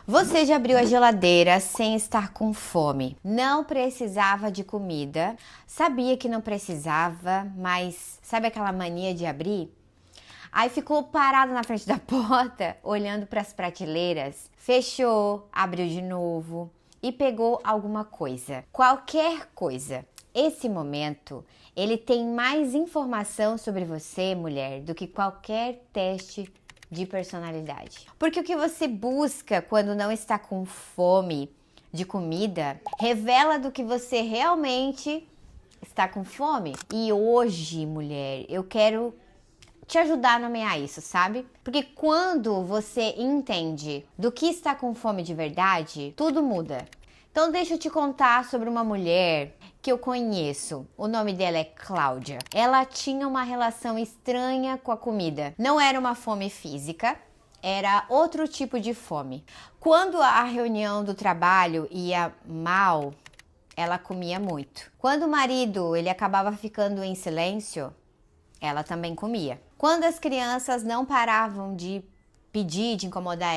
Você já abriu a geladeira sem estar com fome? Não precisava de comida, sabia que não precisava, mas sabe aquela mania de abrir? Aí ficou parado na frente da porta, olhando para as prateleiras, fechou, abriu de novo e pegou alguma coisa, qualquer coisa. Esse momento, ele tem mais informação sobre você, mulher, do que qualquer teste de personalidade. Porque o que você busca quando não está com fome de comida revela do que você realmente está com fome. E hoje, mulher, eu quero te ajudar a nomear isso, sabe? Porque quando você entende do que está com fome de verdade, tudo muda. Então deixa eu te contar sobre uma mulher que eu conheço. O nome dela é Cláudia. Ela tinha uma relação estranha com a comida. Não era uma fome física, era outro tipo de fome. Quando a reunião do trabalho ia mal, ela comia muito. Quando o marido ele acabava ficando em silêncio, ela também comia. Quando as crianças não paravam de pedir, de incomodar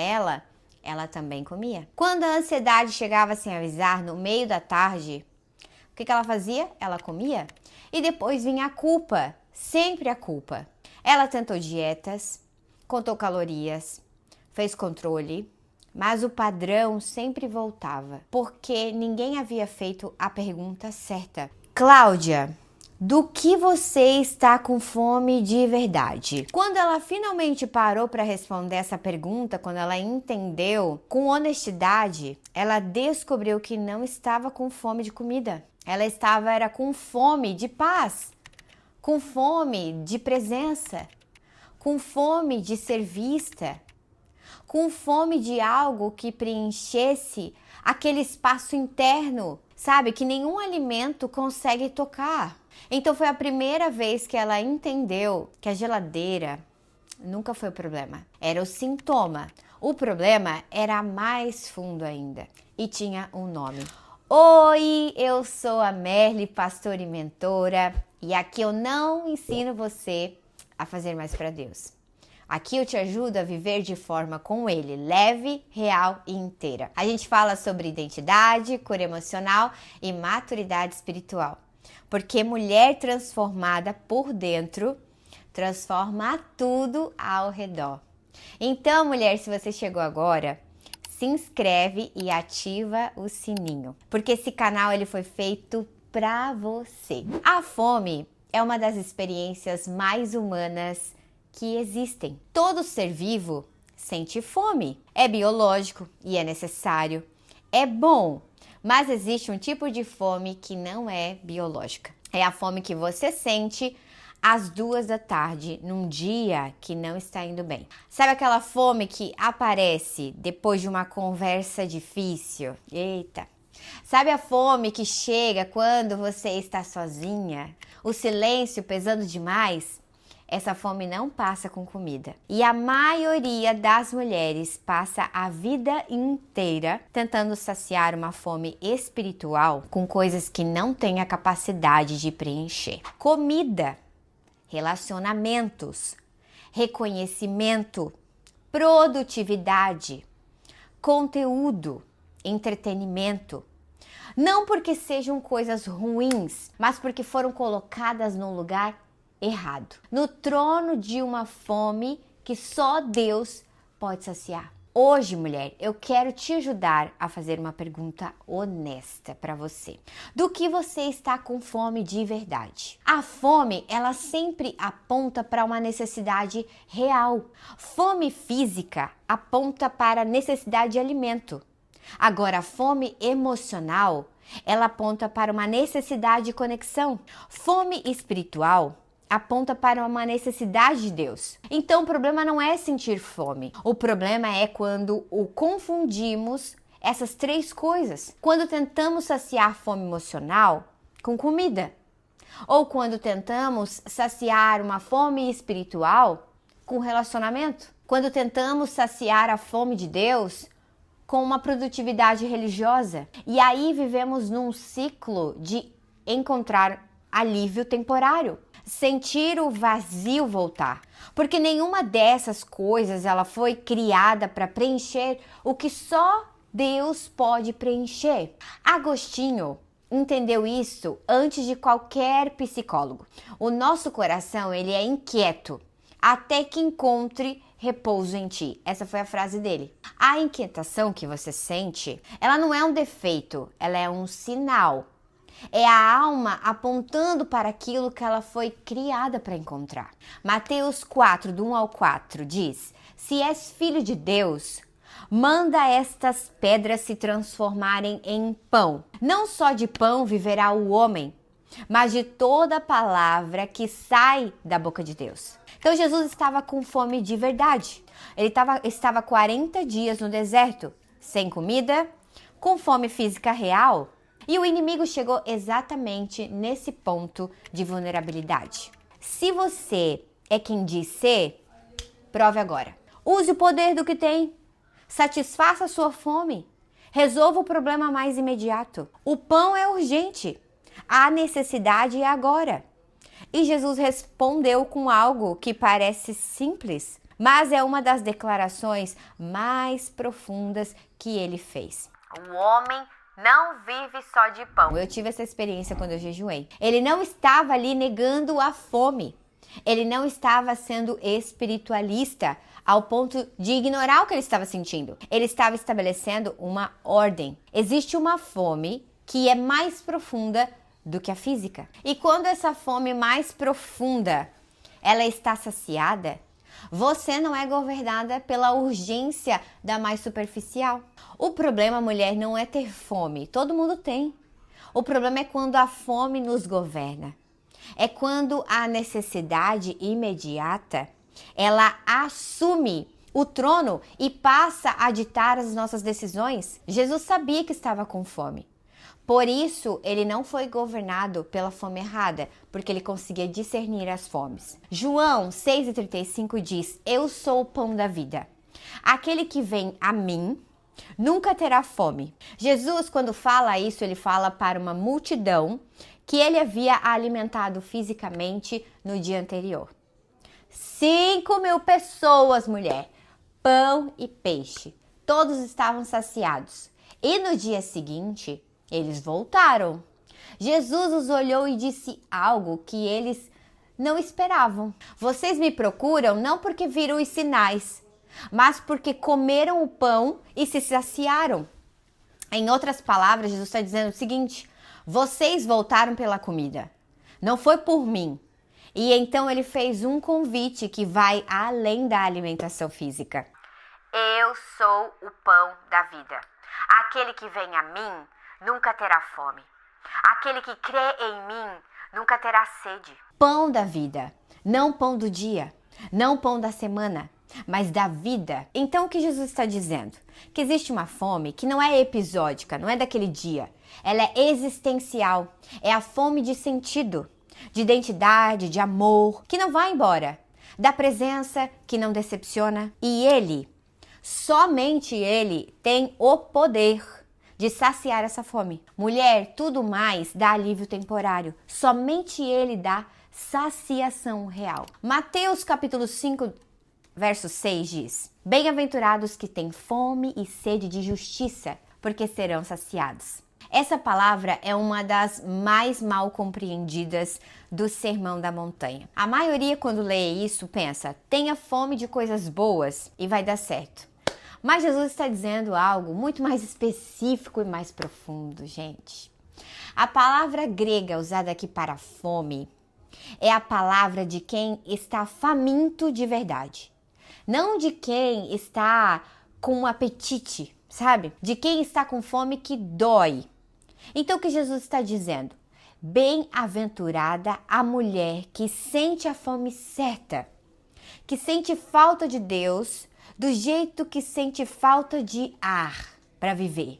ela também comia. Quando a ansiedade chegava sem avisar no meio da tarde, o que ela fazia? Ela comia. E depois vinha a culpa, sempre a culpa. Ela tentou dietas, contou calorias, fez controle, mas o padrão sempre voltava, porque ninguém havia feito a pergunta certa. Cláudia, do que você está com fome de verdade? Quando ela finalmente parou para responder essa pergunta, quando ela entendeu com honestidade, ela descobriu que não estava com fome de comida. Ela era com fome de paz, com fome de presença, com fome de ser vista, com fome de algo que preenchesse aquele espaço interno, sabe? Que nenhum alimento consegue tocar. Então foi a primeira vez que ela entendeu que a geladeira nunca foi o problema, era o sintoma. O problema era mais fundo ainda e tinha um nome. Oi, eu sou a Merly, pastora e mentora, e aqui eu não ensino você a fazer mais para Deus. Aqui eu te ajudo a viver de forma com Ele, leve, real e inteira. A gente fala sobre identidade, cura emocional e maturidade espiritual. Porque mulher transformada por dentro transforma tudo ao redor. Então, mulher, se você chegou agora, se inscreve e ativa o sininho, porque esse canal ele foi feito para você. A fome é uma das experiências mais humanas que existem. Todo ser vivo sente fome. É biológico e é necessário. É bom. Mas existe um tipo de fome que não é biológica. É a fome que você sente às 2 da tarde, num dia que não está indo bem. Sabe aquela fome que aparece depois de uma conversa difícil? Eita! Sabe a fome que chega quando você está sozinha? O silêncio pesando demais? Essa fome não passa com comida. E a maioria das mulheres passa a vida inteira tentando saciar uma fome espiritual com coisas que não têm a capacidade de preencher. Comida, relacionamentos, reconhecimento, produtividade, conteúdo, entretenimento. Não porque sejam coisas ruins, mas porque foram colocadas num lugar errado, no trono de uma fome que só Deus pode saciar. Hoje, mulher, eu quero te ajudar a fazer uma pergunta honesta para você. Do que você está com fome de verdade? A fome, ela sempre aponta para uma necessidade real. Fome física aponta para a necessidade de alimento. Agora, a fome emocional, ela aponta para uma necessidade de conexão. Fome espiritual aponta para uma necessidade de Deus. Então o problema não é sentir fome. O problema é quando o confundimos essas três coisas. Quando tentamos saciar fome emocional com comida. Ou quando tentamos saciar uma fome espiritual com relacionamento. Quando tentamos saciar a fome de Deus com uma produtividade religiosa. E aí vivemos num ciclo de encontrar alívio temporário. sentir o vazio voltar, porque nenhuma dessas coisas ela foi criada para preencher o que só Deus pode preencher. Agostinho entendeu isso antes de qualquer psicólogo. O nosso coração, ele é inquieto até que encontre repouso em ti. Essa foi a frase dele. A inquietação que você sente, ela não é um defeito, ela é um sinal. É a alma apontando para aquilo que ela foi criada para encontrar. Mateus 4, do 1 ao 4, diz: se és filho de Deus, manda estas pedras se transformarem em pão. Não só de pão viverá o homem, mas de toda palavra que sai da boca de Deus. Então Jesus estava com fome de verdade. Ele estava 40 dias no deserto, sem comida, com fome física real. E o inimigo chegou exatamente nesse ponto de vulnerabilidade. Se você é quem diz ser, prove agora. Use o poder do que tem. Satisfaça a sua fome. Resolva o problema mais imediato. O pão é urgente. A necessidade é agora. E Jesus respondeu com algo que parece simples, mas é uma das declarações mais profundas que ele fez. O homem não vive só de pão. Eu tive essa experiência quando eu jejuei. Ele não estava ali negando a fome. Ele não estava sendo espiritualista ao ponto de ignorar o que ele estava sentindo. Ele estava estabelecendo uma ordem. Existe uma fome que é mais profunda do que a física. E quando essa fome mais profunda, ela está saciada, você não é governada pela urgência da mais superficial. O problema, mulher, não é ter fome. Todo mundo tem. O problema é quando a fome nos governa. É quando a necessidade imediata, ela assume o trono e passa a ditar as nossas decisões. Jesus sabia que estava com fome. Por isso, ele não foi governado pela fome errada, porque ele conseguia discernir as fomes. João 6,35 diz: eu sou o pão da vida. Aquele que vem a mim nunca terá fome. Jesus, quando fala isso, ele fala para uma multidão que ele havia alimentado fisicamente no dia anterior. 5.000 pessoas, mulher, pão e peixe. Todos estavam saciados. E no dia seguinte, eles voltaram. Jesus os olhou e disse algo que eles não esperavam. Vocês me procuram não porque viram os sinais, mas porque comeram o pão e se saciaram. Em outras palavras, Jesus está dizendo o seguinte: vocês voltaram pela comida, não foi por mim. E então ele fez um convite que vai além da alimentação física. Eu sou o pão da vida. Aquele que vem a mim nunca terá fome. Aquele que crê em mim nunca terá sede. Pão da vida, não pão do dia, não pão da semana, mas da vida. Então o que Jesus está dizendo? Que existe uma fome que não é episódica, não é daquele dia. Ela é existencial, é a fome de sentido, de identidade, de amor, que não vai embora, da presença que não decepciona. E ele, somente ele, tem o poder de saciar essa fome. Mulher, tudo mais dá alívio temporário. Somente ele dá saciação real. Mateus capítulo 5, verso 6 diz: bem-aventurados que têm fome e sede de justiça, porque serão saciados. Essa palavra é uma das mais mal compreendidas do Sermão da Montanha. A maioria, quando lê isso, pensa: tenha fome de coisas boas e vai dar certo. Mas Jesus está dizendo algo muito mais específico e mais profundo, gente. A palavra grega usada aqui para fome é a palavra de quem está faminto de verdade. Não de quem está com um apetite, sabe? De quem está com fome que dói. Então o que Jesus está dizendo? Bem-aventurada a mulher que sente a fome certa, que sente falta de Deus, do jeito que sente falta de ar para viver,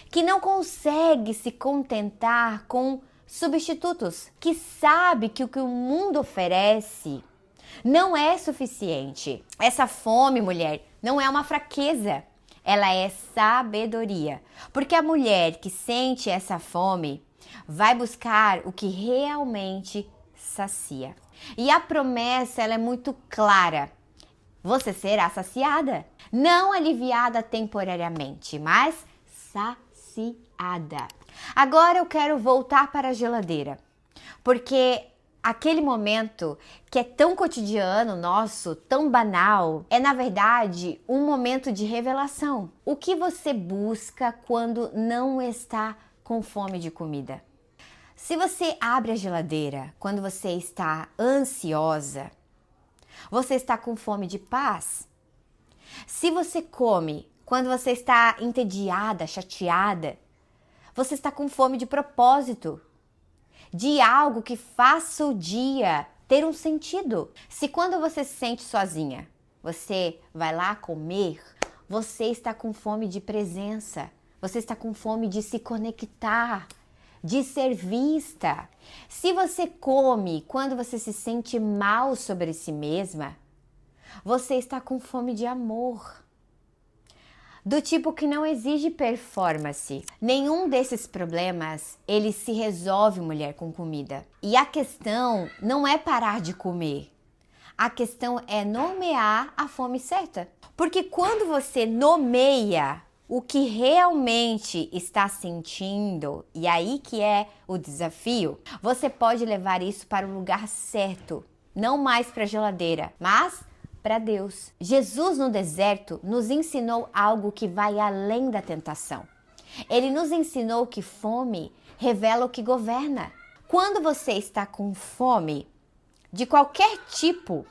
que não consegue se contentar com substitutos, que sabe que o que o mundo oferece não é suficiente. Essa fome, mulher, não é uma fraqueza, ela é sabedoria, porque a mulher que sente essa fome vai buscar o que realmente sacia. E a promessa, ela é muito clara. Você será saciada, não aliviada temporariamente, mas saciada. Agora eu quero voltar para a geladeira, porque aquele momento que é tão cotidiano nosso, tão banal, é na verdade um momento de revelação. O que você busca quando não está com fome de comida? Se você abre a geladeira quando você está ansiosa, você está com fome de paz? Se você come quando você está entediada, chateada, você está com fome de propósito, de algo que faça o dia ter um sentido. Se quando você se sente sozinha, você vai lá comer, você está com fome de presença, você está com fome de se conectar, de ser vista. Se você come quando você se sente mal sobre si mesma, você está com fome de amor. Do tipo que não exige performance. Nenhum desses problemas, ele se resolve, mulher, com comida. E a questão não é parar de comer. A questão é nomear a fome certa. Porque quando você nomeia o que realmente está sentindo, e aí que é o desafio, você pode levar isso para o lugar certo, não mais para a geladeira, mas para Deus. Jesus no deserto nos ensinou algo que vai além da tentação. Ele nos ensinou que fome revela o que governa. Quando você está com fome de qualquer tipo,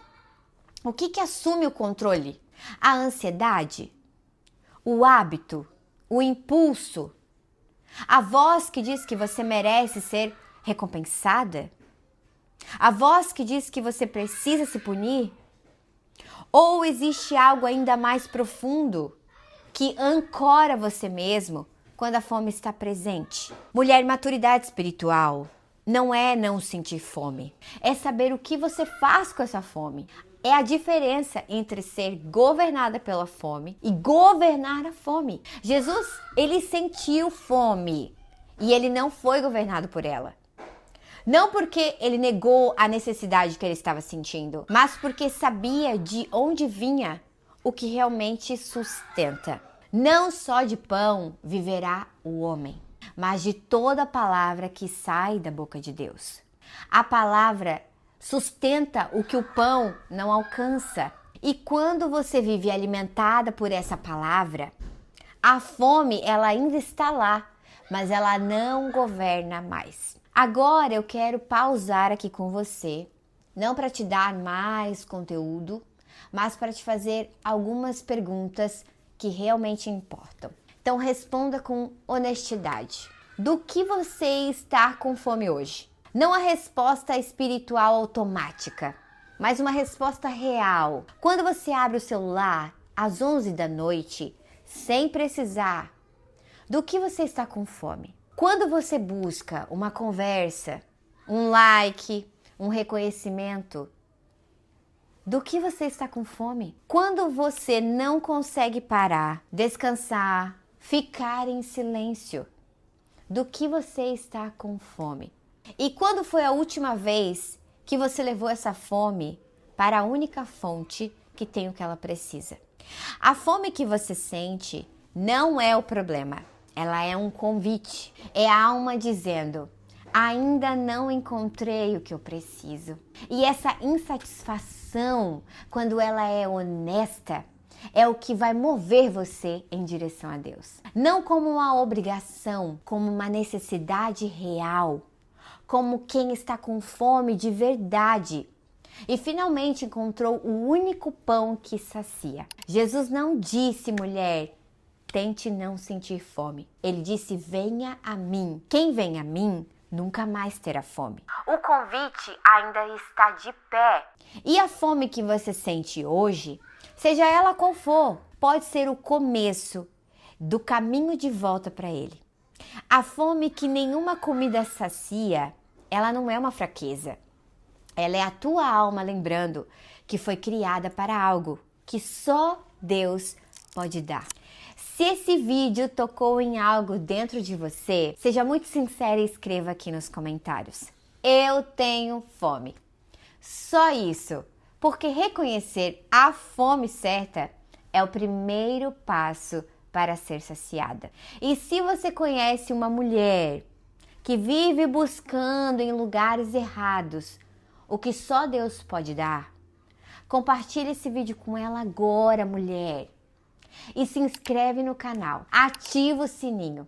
o que assume o controle? A ansiedade? O hábito, o impulso, a voz que diz que você merece ser recompensada, a voz que diz que você precisa se punir, ou existe algo ainda mais profundo que ancora você mesmo quando a fome está presente? Mulher, maturidade espiritual não é não sentir fome, é saber o que você faz com essa fome. É a diferença entre ser governada pela fome e governar a fome. Jesus, ele sentiu fome e ele não foi governado por ela. Não porque ele negou a necessidade que ele estava sentindo, mas porque sabia de onde vinha o que realmente sustenta. Não só de pão viverá o homem, mas de toda palavra que sai da boca de Deus. A palavra sustenta o que o pão não alcança. E quando você vive alimentada por essa palavra, a fome ela ainda está lá, mas ela não governa mais. Agora eu quero pausar aqui com você, não para te dar mais conteúdo, mas para te fazer algumas perguntas que realmente importam. Então responda com honestidade. Do que você está com fome hoje? Não a resposta espiritual automática, mas uma resposta real. Quando você abre o celular às 11 da noite, sem precisar, do que você está com fome? Quando você busca uma conversa, um like, um reconhecimento, do que você está com fome? Quando você não consegue parar, descansar, ficar em silêncio, do que você está com fome? E quando foi a última vez que você levou essa fome para a única fonte que tem o que ela precisa? A fome que você sente não é o problema, ela é um convite. É a alma dizendo: ainda não encontrei o que eu preciso. E essa insatisfação, quando ela é honesta, é o que vai mover você em direção a Deus. Não como uma obrigação, como uma necessidade real, como quem está com fome de verdade e finalmente encontrou o único pão que sacia. Jesus não disse, mulher, tente não sentir fome. Ele disse, venha a mim. Quem vem a mim nunca mais terá fome. O convite ainda está de pé. E a fome que você sente hoje, seja ela qual for, pode ser o começo do caminho de volta para Ele. A fome que nenhuma comida sacia, ela não é uma fraqueza. Ela é a tua alma lembrando que foi criada para algo que só Deus pode dar. Se esse vídeo tocou em algo dentro de você, seja muito sincera e escreva aqui nos comentários. eu tenho fome. Só isso, porque reconhecer a fome certa é o primeiro passo para ser saciada. E se você conhece uma mulher que vive buscando em lugares errados o que só Deus pode dar, compartilhe esse vídeo com ela agora, mulher. E se inscreve no canal, ativa o sininho.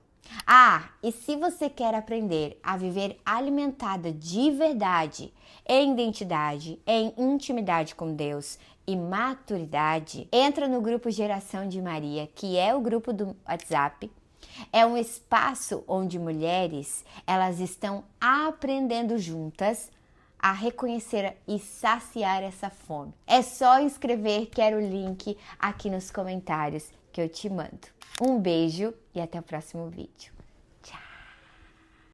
E se você quer aprender a viver alimentada de verdade, em identidade, em intimidade com Deus e maturidade, entra no grupo Geração de Maria, que é o grupo do WhatsApp. É um espaço onde mulheres, elas estão aprendendo juntas a reconhecer e saciar essa fome. É só inscrever, quero o link aqui nos comentários que eu te mando. Um beijo e até o próximo vídeo.